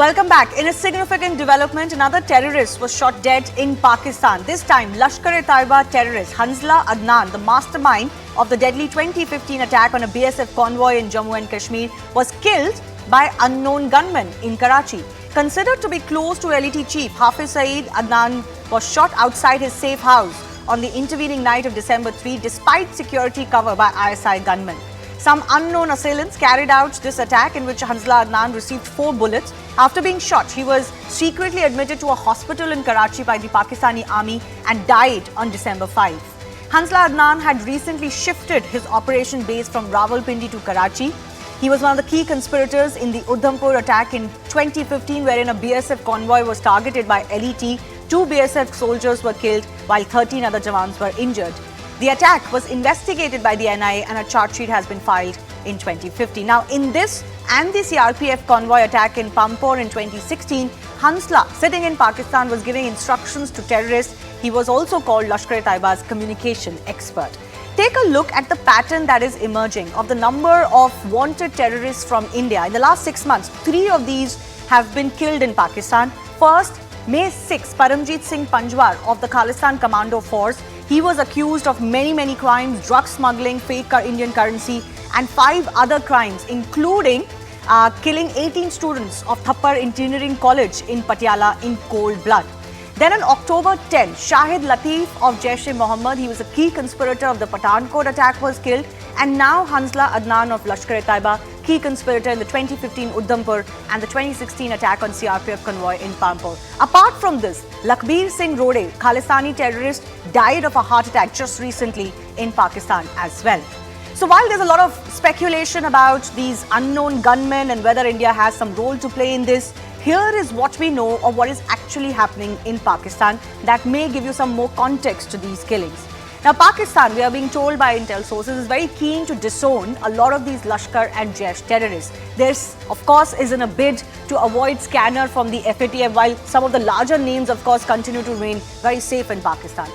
Welcome back. In a significant development, another terrorist was shot dead in Pakistan. This time, Lashkar-e-Taiba terrorist Hanzla Adnan, the mastermind of the deadly 2015 attack on a BSF convoy in Jammu and Kashmir, was killed by unknown gunmen in Karachi. Considered to be close to LeT chief Hafiz Saeed, Adnan was shot outside his safe house on the intervening night of December 3 despite security cover by ISI gunmen. Some unknown assailants carried out this attack in which Hanzla Adnan received 4 bullets. After being shot, he was secretly admitted to a hospital in Karachi by the Pakistani army and died on December 5. Hanzla Adnan had recently shifted his operation base from Rawalpindi to Karachi. He was one of the key conspirators in the Udhampur attack in 2015, wherein a BSF convoy was targeted by LeT. 2 BSF soldiers were killed while 13 other Jawans were injured. The attack was investigated by the NIA and a charge sheet has been filed in 2015. Now, in this and the CRPF convoy attack in Pampore in 2016, Hanzla, sitting in Pakistan, was giving instructions to terrorists. He was also called Lashkar-e-Taiba's communication expert. Take a look at the pattern that is emerging of the number of wanted terrorists from India. In the last 6 months, 3 of these have been killed in Pakistan. First, May 6, Paramjeet Singh Panjwar of the Khalistan Commando Force. He was accused of many crimes, drug smuggling, fake Indian currency and 5 other crimes, including killing 18 students of Thappar Engineering College in Patiala in cold blood. Then on October 10, Shahid Latif of Jaish-e-Mohammed, he was a key conspirator of the Pathankot attack, was killed. And now Hanzla Adnan of Lashkar-e-Taiba, key conspirator in the 2015 Udhampur and the 2016 attack on CRPF convoy in Pampore. Apart from this, Lakbir Singh Rode, Khalistani terrorist, died of a heart attack just recently in Pakistan as well. So while there's a lot of speculation about these unknown gunmen and whether India has some role to play in this, here is what we know of what is actually happening in Pakistan that may give you some more context to these killings. Now, Pakistan, we are being told by intel sources, is very keen to disown a lot of these Lashkar and Jaish terrorists. This, of course, is in a bid to avoid scanner from the FATF, while some of the larger names, of course, continue to remain very safe in Pakistan.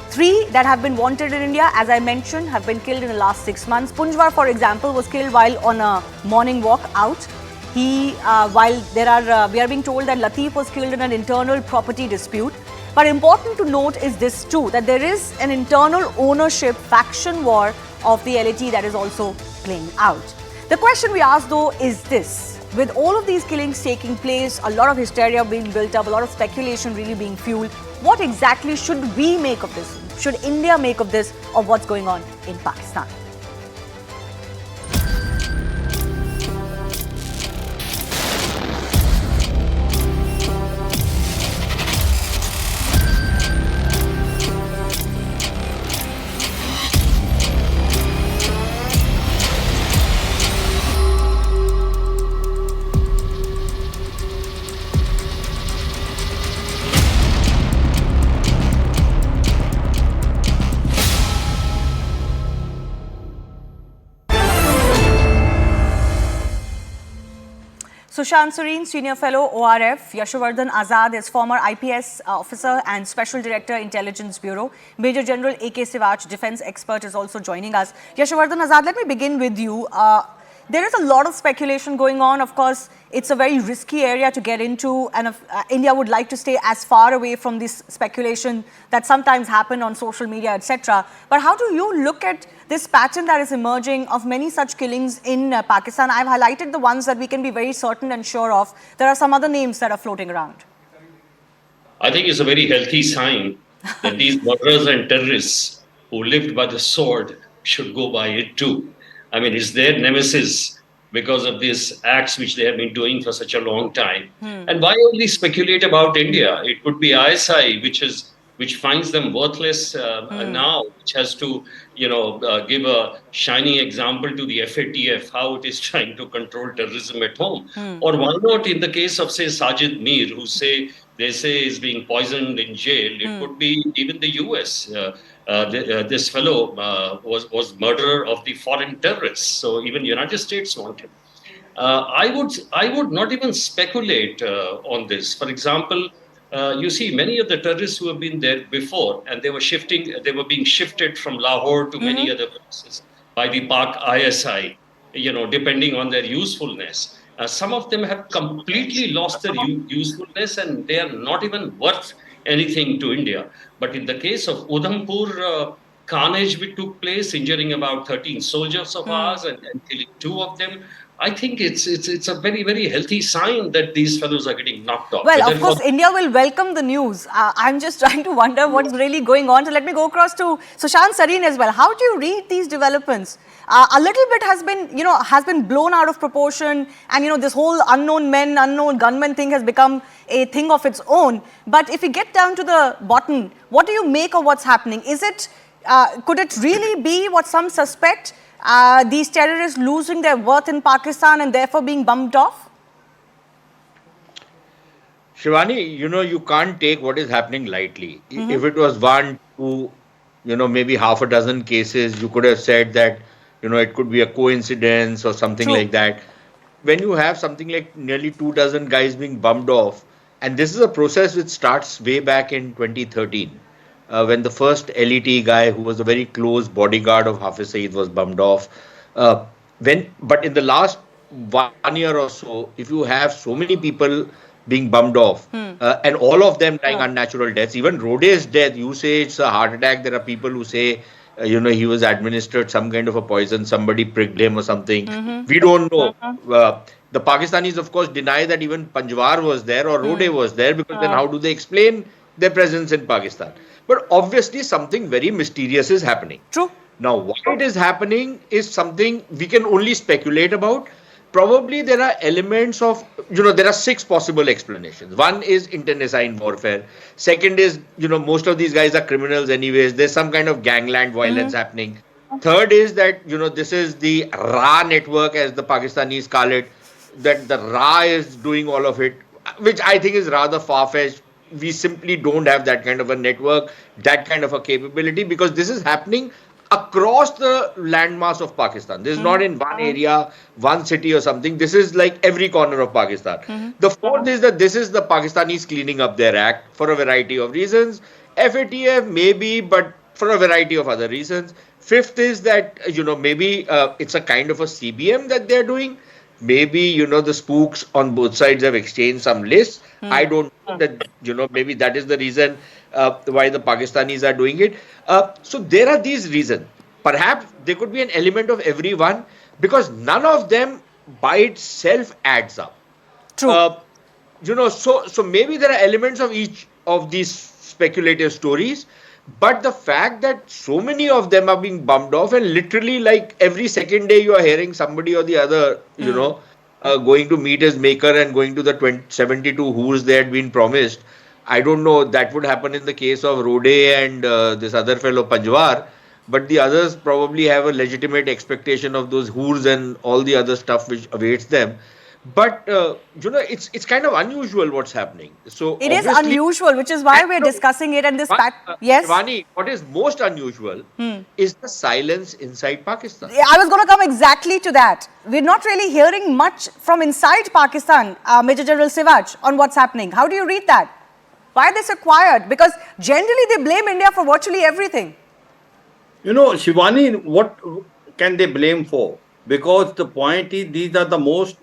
3 that have been wanted in India, as I mentioned, have been killed in the last 6 months. Panjwar, for example, was killed while on a morning walk out. We are being told that Latif was killed in an internal property dispute. But important to note is this too, that there is an internal ownership faction war of the LeT that is also playing out. The question we ask though is this: with all of these killings taking place, a lot of hysteria being built up, a lot of speculation really being fueled, what exactly should we make of this? Should India make of this, of what's going on in Pakistan? Sushant Sareen, Senior Fellow, ORF. Yashwardhan Azad is former IPS officer and Special Director, Intelligence Bureau. Major General A.K. Sivach, defense expert, is also joining us. Yashwardhan Azad, let me begin with you. There is a lot of speculation going on. Of course, it's a very risky area to get into, and India would like to stay as far away from this speculation that sometimes happen on social media, etc. But how do you look at this pattern that is emerging of many such killings in Pakistan? I've highlighted the ones that we can be very certain and sure of. There are some other names that are floating around. I think it's a very healthy sign that these murderers and terrorists who lived by the sword should go by it too. I mean, it's their nemesis because of these acts which they have been doing for such a long time. And why only speculate about India? It could be ISI, which finds them worthless now, which has to, give a shining example to the FATF, how it is trying to control terrorism at home. Or why not in the case of, say, Sajid Mir, who they say is being poisoned in jail. It could be even the US. This fellow was murderer of the foreign terrorists. So even United States want him. I would not even speculate on this. For example, you see many of the terrorists who have been there before, and they were being shifted from Lahore to many other places by the Pak ISI, depending on their usefulness. Some of them have completely lost their usefulness and they are not even worth anything to India. But in the case of Udhampur, carnage which took place, injuring about 13 soldiers of ours and killing two of them. I think it's a very, very healthy sign that these fellows are getting knocked off. Well, Whether of for course, India will welcome the news. I'm just trying to wonder what's really going on. So let me go across to Sushant Sareen as well. How do you read these developments? A little bit has been blown out of proportion, and this whole unknown men, unknown gunmen thing has become a thing of its own. But if we get down to the bottom, what do you make of what's happening? Could it really be what some suspect? These terrorists losing their worth in Pakistan and therefore being bumped off? Shivani, you can't take what is happening lightly. If it was one, two, maybe half a dozen cases, you could have said that, it could be a coincidence or something True. like that. When you have something like nearly 2 dozen guys being bumped off, and this is a process which starts way back in 2013, when the first LET guy, who was a very close bodyguard of Hafiz Saeed, was bumped off. But in the last 1 year or so, if you have so many people being bumped off, and all of them dying unnatural deaths, even Rode's death, you say it's a heart attack. There are people who say, he was administered some kind of a poison, somebody pricked him or something. We don't know. The Pakistanis, of course, deny that even Panjwar was there or Rode was there, because then how do they explain their presence in Pakistan? But obviously, something very mysterious is happening. True. Now, why it is happening is something we can only speculate about. Probably there are elements of, there are 6 possible explanations. One is internecine warfare. Second is, most of these guys are criminals anyways. There's some kind of gangland violence happening. Third is that, this is the Ra network, as the Pakistanis call it, that the Ra is doing all of it, which I think is rather far-fetched. We simply don't have that kind of a network, that kind of a capability, because this is happening across the landmass of Pakistan. This is not in one area, one city or something. This is like every corner of Pakistan. The fourth is that this is the Pakistanis cleaning up their act for a variety of reasons. FATF maybe, but for a variety of other reasons. Fifth is that, maybe it's a kind of a CBM that they're doing. Maybe, the spooks on both sides have exchanged some lists. I don't know that, maybe that is the reason why the Pakistanis are doing it. So there are these reasons. Perhaps there could be an element of everyone, because none of them by itself adds up. True. So maybe there are elements of each of these speculative stories. But the fact that so many of them are being bumped off, and literally like every second day you are hearing somebody or the other, going to meet his maker and going to the 72 whos they had been promised. I don't know, that would happen in the case of Rode and this other fellow Panjwar. But the others probably have a legitimate expectation of those whos and all the other stuff which awaits them. But, it's kind of unusual what's happening. So It is unusual, which is why we're discussing it. And this yes. Shivani, what is most unusual is the silence inside Pakistan. I was going to come exactly to that. We're not really hearing much from inside Pakistan, Major General Sivaj, on what's happening. How do you read that? Why are they so quiet? Because generally they blame India for virtually everything. Shivani, what can they blame for? Because the point is, these are the most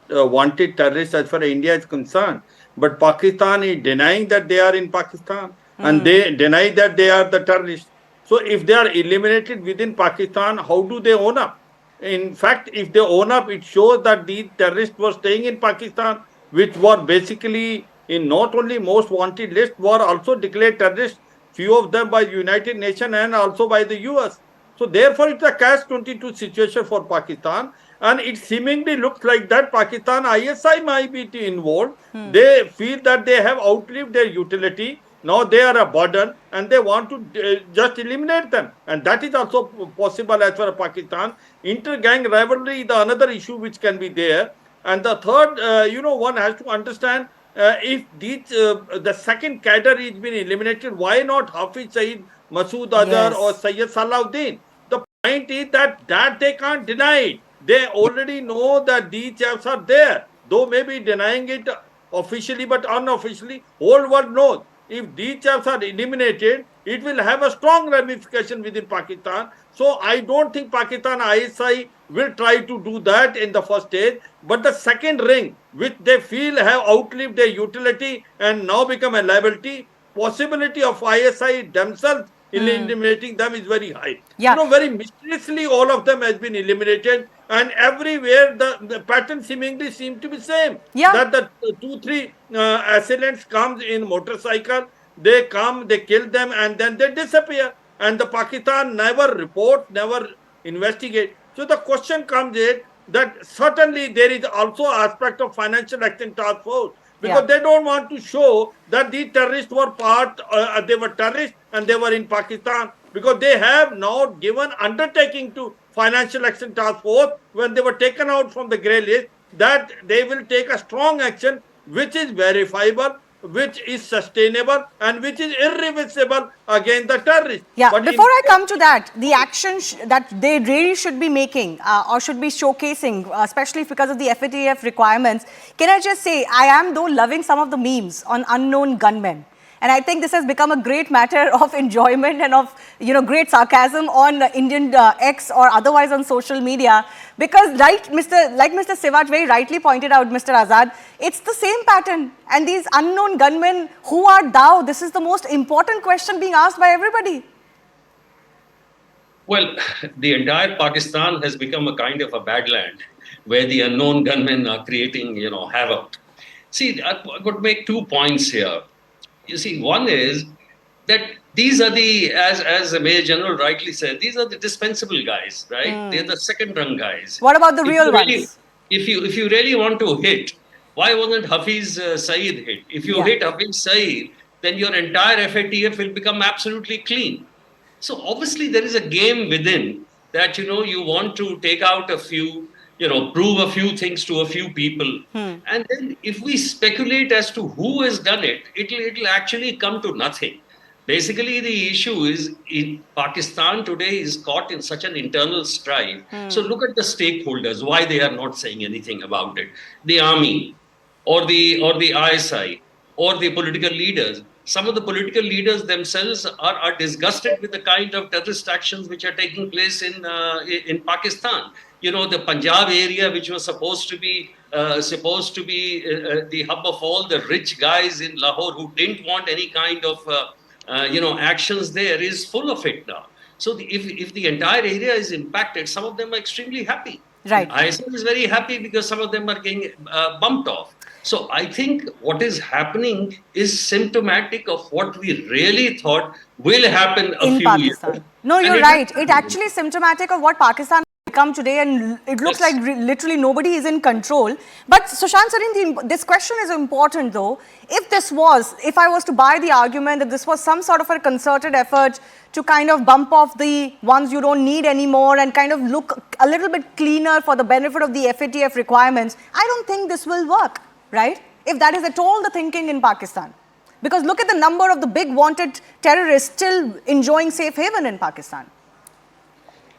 wanted terrorists as far as India is concerned. But Pakistan is denying that they are in Pakistan, and they deny that they are the terrorists. So if they are eliminated within Pakistan, how do they own up? In fact, if they own up, it shows that these terrorists were staying in Pakistan, which were basically in not only most wanted list, were also declared terrorists, few of them by the United Nations and also by the US. So therefore, it's a catch-22 situation for Pakistan, and it seemingly looks like that Pakistan ISI might be involved. They feel that they have outlived their utility. Now they are a burden, and they want to just eliminate them. And that is also possible as far as Pakistan. Inter-gang rivalry is another issue which can be there. And the third, one has to understand, if the second cadre is being eliminated, why not Hafiz Saeed, Masood Azhar or Sayyid Salahuddin? The point is that they can't deny it. They already know that these chaps are there, though maybe denying it officially but unofficially. Whole world knows. If these chaps are eliminated, it will have a strong ramification within Pakistan. So I don't think Pakistan ISI will try to do that in the first stage. But the second ring, which they feel have outlived their utility and now become a liability, possibility of ISI themselves eliminating them is very high. Yeah. Very mysteriously, all of them has been eliminated, and everywhere the pattern seemingly seem to be same. Yeah. That the 2-3 assailants comes in motorcycle, they come, they kill them, and then they disappear. And the Pakistan never report, never investigate. So the question comes in that certainly there is also aspect of financial action task force, because they don't want to show that these terrorists were they were terrorists and they were in Pakistan, because they have now given undertaking to financial action task force when they were taken out from the grey list that they will take a strong action which is verifiable, which is sustainable, and which is irreversible against the terrorists. Yeah, But before I come to that, the action that they really should be making or should be showcasing, especially because of the FATF requirements, can I just say, I am though loving some of the memes on unknown gunmen. And I think this has become a great matter of enjoyment and of, great sarcasm on Indian X or otherwise on social media. Because like Mr. Sivat very rightly pointed out, Mr. Azad, it's the same pattern. And these unknown gunmen, who art thou? This is the most important question being asked by everybody. Well, the entire Pakistan has become a kind of a badland where the unknown gunmen are creating, havoc. See, I could make 2 points here. You see, one is that these are as the Major General rightly said, these are the dispensable guys, right? They're the second rung guys. What about the real ones? If you really want to hit, why wasn't Hafiz Saeed hit? If you hit Hafiz Saeed, then your entire FATF will become absolutely clean. So obviously there is a game within that, you want to take out a few, prove a few things to a few people. And then if we speculate as to who has done it, it'll actually come to nothing. Basically, the issue is in Pakistan today is caught in such an internal strife. So look at the stakeholders, why they are not saying anything about it. The army or the ISI or the political leaders. Some of the political leaders themselves are disgusted with the kind of terrorist actions which are taking place in Pakistan. The Punjab area, which was supposed to be the hub of all the rich guys in Lahore who didn't want any kind of actions there, is full of it now. So if the entire area is impacted, some of them are extremely happy. Right. ISM is very happy because some of them are getting bumped off. So I think what is happening is symptomatic of what we really thought will happen in few Pakistan. years. No, you're right. It actually is symptomatic of what Pakistan has become today, and it looks like literally nobody is in control. But Sushant Sareen, this question is important though. If I was to buy the argument that this was some sort of a concerted effort to kind of bump off the ones you don't need anymore and kind of look a little bit cleaner for the benefit of the FATF requirements, I don't think this will work. Right? If that is at all the thinking in Pakistan. Because look at the number of the big wanted terrorists still enjoying safe haven in Pakistan.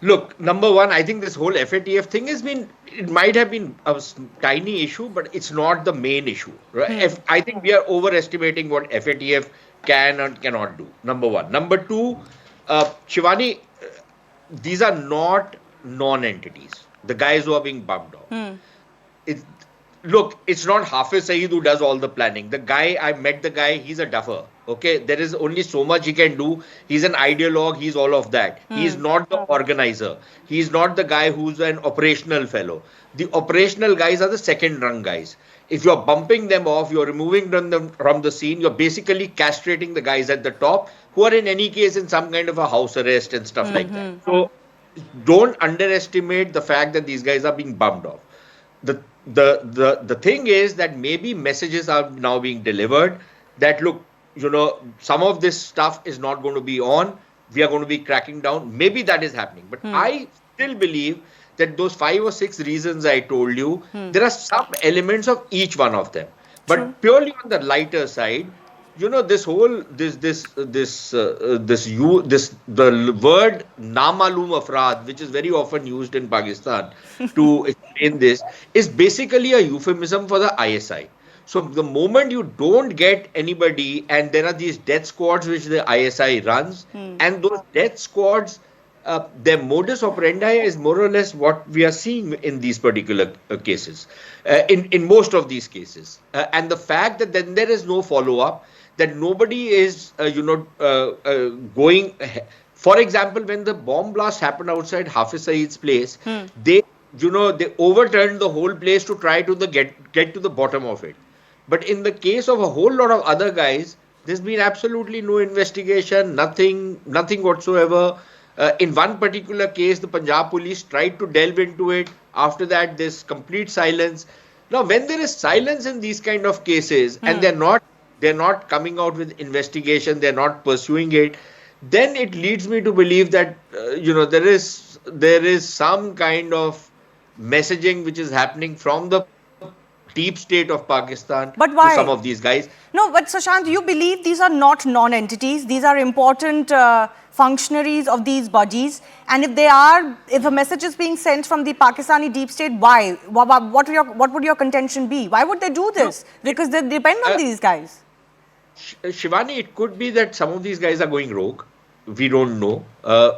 Look, number one, I think this whole FATF thing it might have been a tiny issue, but it's not the main issue. Right? I think we are overestimating what FATF can and cannot do. Number one. Number two, Shivani, these are not non-entities. The guys who are being bumped off. Look, it's not Hafiz Saeed who does all the planning. I met the guy, he's a duffer. Okay, there is only so much he can do. He's an ideologue, he's all of that. He's not the organizer. He's not the guy who's an operational fellow. The operational guys are the second rung guys. If you're bumping them off, you're removing them from the scene, you're basically castrating the guys at the top who are in any case in some kind of a house arrest and stuff like that. So don't underestimate the fact that these guys are being bumped off. The thing is that maybe messages are now being delivered that look, some of this stuff is not going to be on. We are going to be cracking down. Maybe that is happening. But I still believe that those 5 or 6 reasons I told you, there are some elements of each one of them. But purely on the lighter side, the word namalum afraad, which is very often used in Pakistan to explain this, is basically a euphemism for the ISI. So the moment you don't get anybody, and there are these death squads which the ISI runs, and those death squads their modus operandi is more or less what we are seeing in these particular cases, in most of these cases. And the fact that then there is no follow-up, that nobody is, going. For example, when the bomb blast happened outside Hafiz Saeed's place, they, they overturned the whole place to try to get to the bottom of it. But in the case of a whole lot of other guys, there's been absolutely no investigation, nothing whatsoever. In one particular case, the Punjab police tried to delve into it. After that, there's complete silence. Now, when there is silence in these kind of cases, and they're not coming out with investigation, they're not pursuing it, then it leads me to believe that there is some kind of messaging which is happening from the deep state of Pakistan to some of these guys. No, but Sushant, you believe these are not non-entities. These are important functionaries of these bodies. And if a message is being sent from the Pakistani deep state, why? What would your contention be? Why would they do this? Because they depend on these guys. Shivani, it could be that some of these guys are going rogue. We don't know.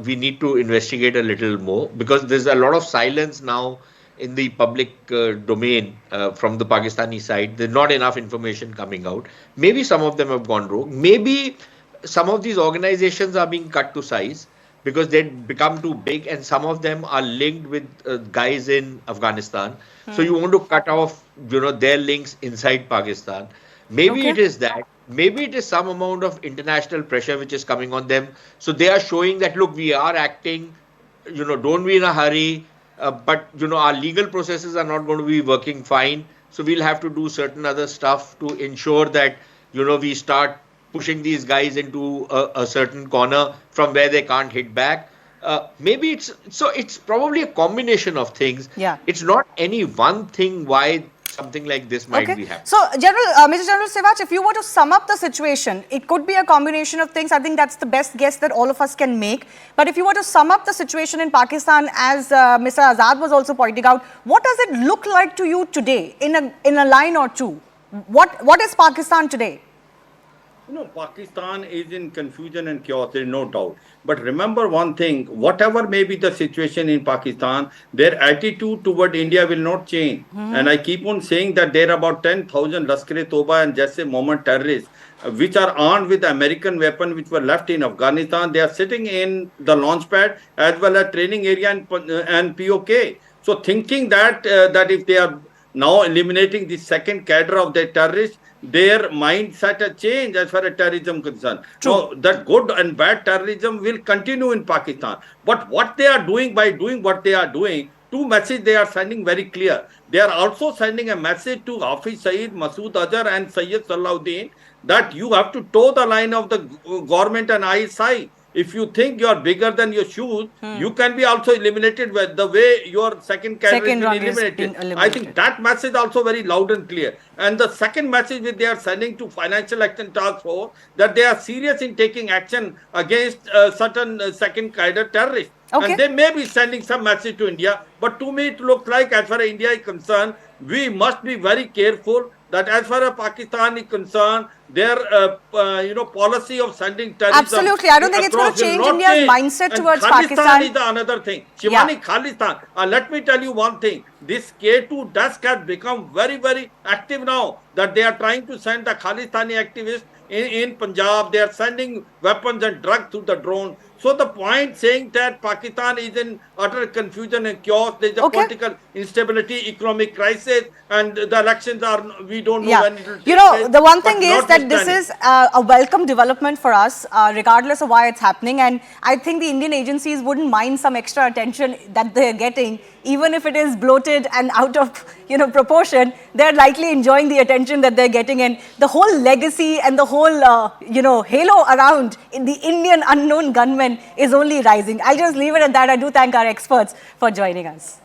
We need to investigate a little more, because there's a lot of silence now in the public domain from the Pakistani side. There's not enough information coming out. Maybe some of them have gone rogue. Maybe some of these organizations are being cut to size because they've become too big, and some of them are linked with guys in Afghanistan. So you want to cut off, their links inside Pakistan. Maybe it is that. Maybe it is some amount of international pressure which is coming on them. So they are showing that, look, we are acting, don't be in a hurry. But, our legal processes are not going to be working fine. So we'll have to do certain other stuff to ensure that, we start pushing these guys into a certain corner from where they can't hit back. Maybe it's probably a combination of things. Yeah. It's not any one thing why something like this might be happening. So, Major General Sewach, if you were to sum up the situation, it could be a combination of things. I think that's the best guess that all of us can make. But if you were to sum up the situation in Pakistan, as Mr. Azad was also pointing out, what does it look like to you today in a line or two? What is Pakistan today? Pakistan is in confusion and chaos, there is no doubt. But remember one thing, whatever may be the situation in Pakistan, their attitude toward India will not change. And I keep on saying that there are about 10,000 Lashkar-e-Taiba and Jaise Mohammed terrorists, which are armed with American weapons which were left in Afghanistan. They are sitting in the launch pad as well as training area and POK. So thinking that if they are now eliminating the second cadre of the terrorists, their mindset has changed as far as terrorism is concerned. So that good and bad terrorism will continue in Pakistan. But what they are doing, by doing what they are doing, two messages they are sending very clear. They are also sending a message to Hafiz Saeed, Masood Azhar and Sayyid Salahuddin that you have to toe the line of the government and ISI. If you think you are bigger than your shoes, you can be also eliminated with the way your second cadre is eliminated. I think that message is also very loud and clear. And the second message which they are sending to Financial Action Task Force, that they are serious in taking action against certain second cadre terrorists. And they may be sending some message to India. But to me, it looks like, as far as India is concerned, we must be very careful that as far as Pakistan is concerned, their policy of sending terrorism. Absolutely, I don't think it's going to change India's mindset towards Pakistan. Khalistan is the another thing. Shivani, Khalistan. Let me tell you one thing. This K2 desk has become very, very active now. That they are trying to send the Khalistani activists in Punjab. They are sending weapons and drugs through the drone. So the point saying that Pakistan is in utter confusion and chaos, there is a political instability, economic crisis, and the elections are, we don't know when it will take place. The one thing is that this is a welcome development for us, regardless of why it's happening. And I think the Indian agencies wouldn't mind some extra attention that they're getting, even if it is bloated and out of proportion. They're likely enjoying the attention that they're getting, and the whole legacy and the whole halo around the Indian unknown gunmen is only rising. I just leave it at that. I do thank our experts for joining us.